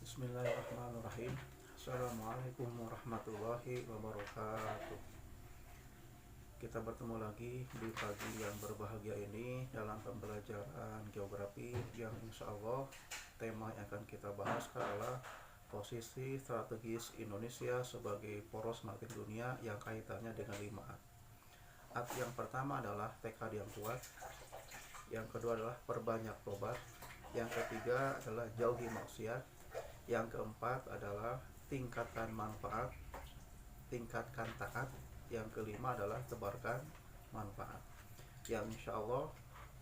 Bismillahirrahmanirrahim. Assalamualaikum warahmatullahi wabarakatuh. Kita bertemu lagi di pagi yang berbahagia ini dalam pembelajaran geografi yang insya Allah tema yang akan kita bahas adalah posisi strategis Indonesia sebagai poros maritim dunia yang kaitannya dengan 5 A. A yang pertama adalah tekad yang kuat, yang kedua adalah perbanyak tobat, yang ketiga adalah jauhi maksiat, yang keempat adalah tingkatkan manfaat, tingkatkan taat, yang kelima adalah tebarkan manfaat. Yang insya Allah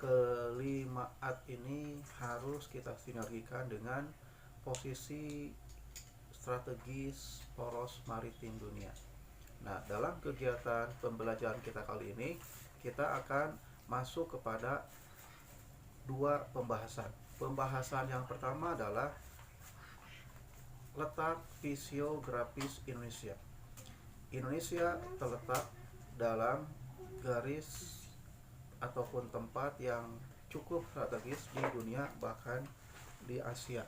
kelima ini harus kita sinergikan dengan posisi strategis poros maritim dunia. Nah, dalam kegiatan pembelajaran kita kali ini kita akan masuk kepada dua pembahasan. Pembahasan yang pertama adalah letak fisiografis Indonesia. Indonesia terletak dalam garis ataupun tempat yang cukup strategis di dunia, bahkan di Asia.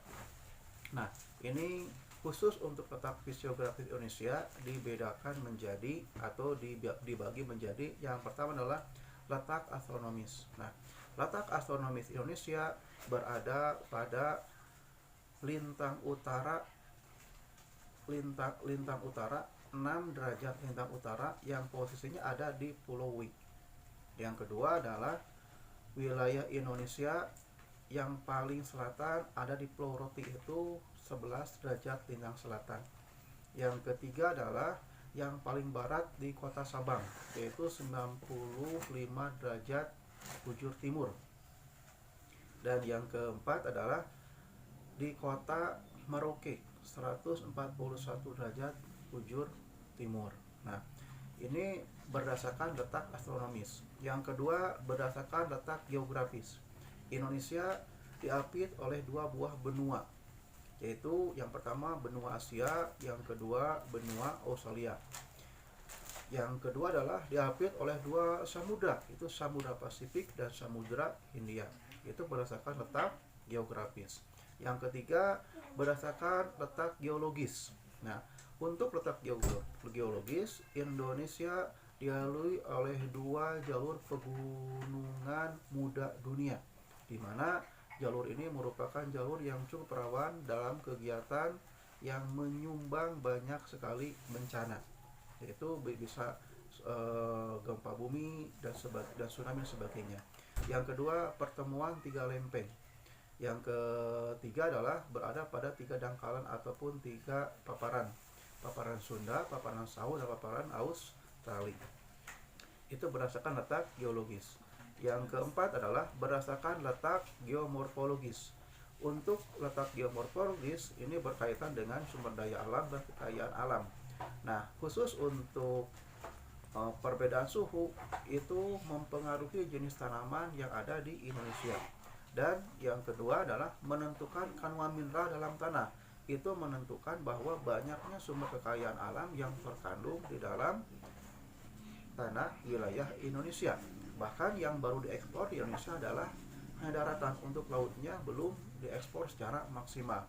Nah, ini khusus untuk letak fisiografis Indonesia dibedakan menjadi atau dibagi menjadi, yang pertama adalah letak astronomis. Nah, letak astronomis Indonesia berada pada lintang utara 6 derajat lintang utara yang posisinya ada di Pulau Wi. Yang kedua adalah wilayah Indonesia yang paling selatan ada di Pulau Roti, itu 11 derajat lintang selatan. Yang ketiga adalah yang paling barat di kota Sabang, yaitu 95 derajat bujur timur. Dan yang keempat adalah di kota Merauke, 141 derajat bujur timur. Nah, ini berdasarkan letak astronomis. Yang kedua berdasarkan letak geografis. Indonesia diapit oleh 2 buah benua, yaitu yang pertama benua Asia, yang kedua benua Australia. Yang kedua adalah diapit oleh 2 samudra, itu Samudra Pasifik dan Samudra Hindia. Itu berdasarkan letak geografis. Yang ketiga berdasarkan letak geologis. Nah, untuk letak geologis, Indonesia dilalui oleh 2 jalur pegunungan muda dunia, di mana jalur ini merupakan jalur yang cukup rawan dalam kegiatan yang menyumbang banyak sekali bencana, yaitu bisa gempa bumi dan tsunami dan sebagainya. Yang kedua pertemuan 3 lempeng. Yang ketiga adalah berada pada 3 dangkalan ataupun 3 paparan Sunda, paparan Sau, dan paparan Australia. Itu berdasarkan letak geologis. Yang keempat adalah berdasarkan letak geomorfologis. Untuk letak geomorfologis ini berkaitan dengan sumber daya alam dan kekayaan alam. Nah, khusus untuk perbedaan suhu itu mempengaruhi jenis tanaman yang ada di Indonesia. Dan yang kedua adalah menentukan kandungan mineral dalam tanah. Itu menentukan bahwa banyaknya sumber kekayaan alam yang terkandung di dalam tanah wilayah Indonesia. Bahkan yang baru diekspor di Indonesia adalah daratan, untuk lautnya belum diekspor secara maksimal.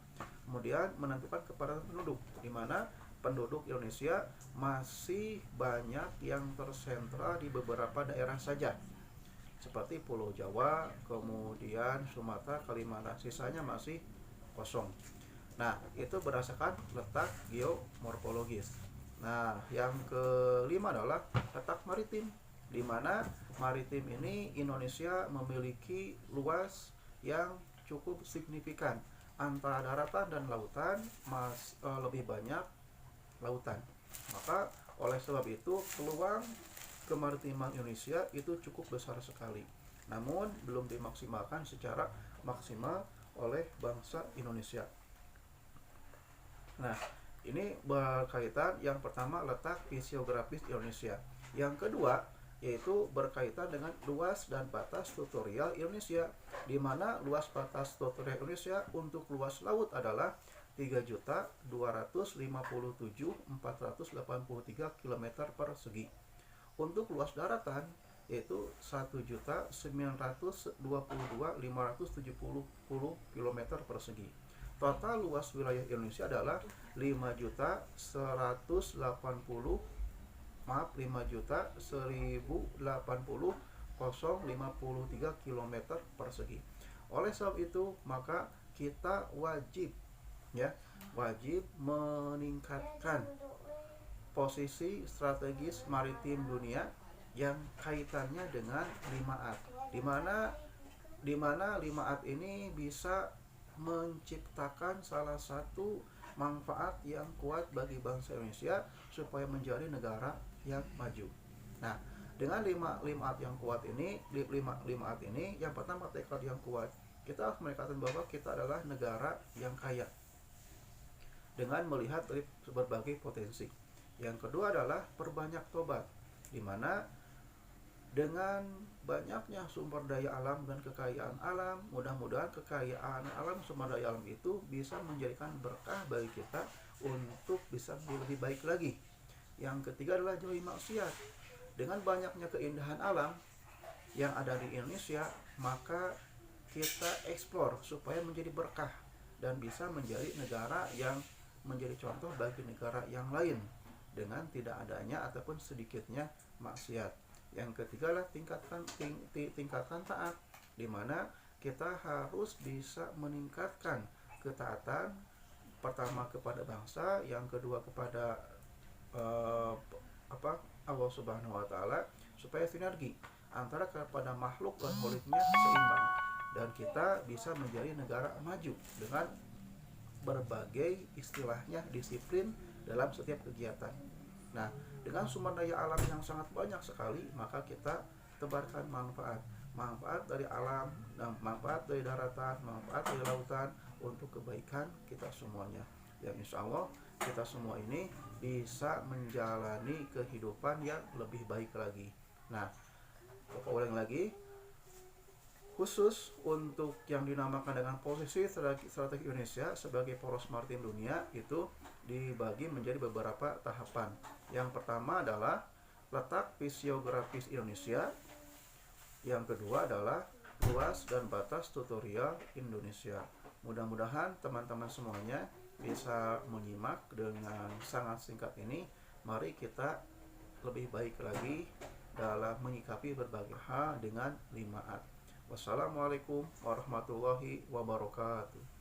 Kemudian menentukan kepadatan penduduk, di mana penduduk Indonesia masih banyak yang tersentra di beberapa daerah saja, seperti Pulau Jawa, kemudian Sumatera, Kalimantan, sisanya masih kosong. Nah, itu berdasarkan letak geomorfologis. Nah, yang kelima adalah letak maritim, di mana maritim ini Indonesia memiliki luas yang cukup signifikan. Antara daratan dan lautan lebih banyak lautan. Maka oleh sebab itu peluang kemaritiman Indonesia itu cukup besar sekali, namun belum dimaksimalkan secara maksimal oleh bangsa Indonesia. Nah, ini berkaitan yang pertama letak fisiografis Indonesia. Yang kedua yaitu berkaitan dengan luas dan batas teritorial Indonesia, di mana luas batas teritorial Indonesia untuk luas laut adalah 3.257.483 km persegi. Untuk luas daratan yaitu 1.922.570 km persegi. Total luas wilayah Indonesia adalah 5.180 maaf 5.180.053 km persegi. Oleh sebab itu, maka kita wajib wajib meningkatkan posisi strategis maritim dunia yang kaitannya dengan 5A, di mana 5A ini bisa menciptakan salah satu manfaat yang kuat bagi bangsa Indonesia supaya menjadi negara yang maju. Nah, dengan 5A yang kuat ini, 5A ini yang pertama tekad yang kuat. Kita harus menekankan bahwa kita adalah negara yang kaya dengan melihat dari berbagai potensi. Yang kedua adalah perbanyak tobat, di mana dengan banyaknya sumber daya alam dan kekayaan alam, mudah-mudahan kekayaan alam sumber daya alam itu bisa menjadikan berkah bagi kita untuk bisa lebih baik lagi. Yang ketiga adalah jauhi maksiat. Dengan banyaknya keindahan alam yang ada di Indonesia, maka kita eksplor supaya menjadi berkah dan bisa menjadi negara yang menjadi contoh bagi negara yang lain dengan tidak adanya ataupun sedikitnya maksiat. Yang ketiga adalah tingkatkan taat, di mana kita harus bisa meningkatkan ketaatan, pertama kepada bangsa, yang kedua kepada Allah Subhanahu wa taala, supaya sinergi antara kepada makhluk dan holiknya seimbang dan kita bisa menjadi negara maju dengan berbagai istilahnya disiplin dalam setiap kegiatan. Nah, dengan sumber daya alam yang sangat banyak sekali, maka kita tebarkan manfaat dari alam, manfaat dari daratan, manfaat dari lautan untuk kebaikan kita semuanya. Yang insya Allah kita semua ini bisa menjalani kehidupan yang lebih baik lagi. Nah, ulang lagi, khusus untuk yang dinamakan dengan posisi strategi Indonesia sebagai poros maritim dunia itu dibagi menjadi beberapa tahapan. Yang pertama adalah letak fisiografis Indonesia. Yang kedua adalah luas dan batas tutorial Indonesia. Mudah-mudahan teman-teman semuanya bisa menyimak dengan sangat singkat ini. Mari kita lebih baik lagi dalam menyikapi berbagai hal dengan 5A. Wassalamualaikum warahmatullahi wabarakatuh.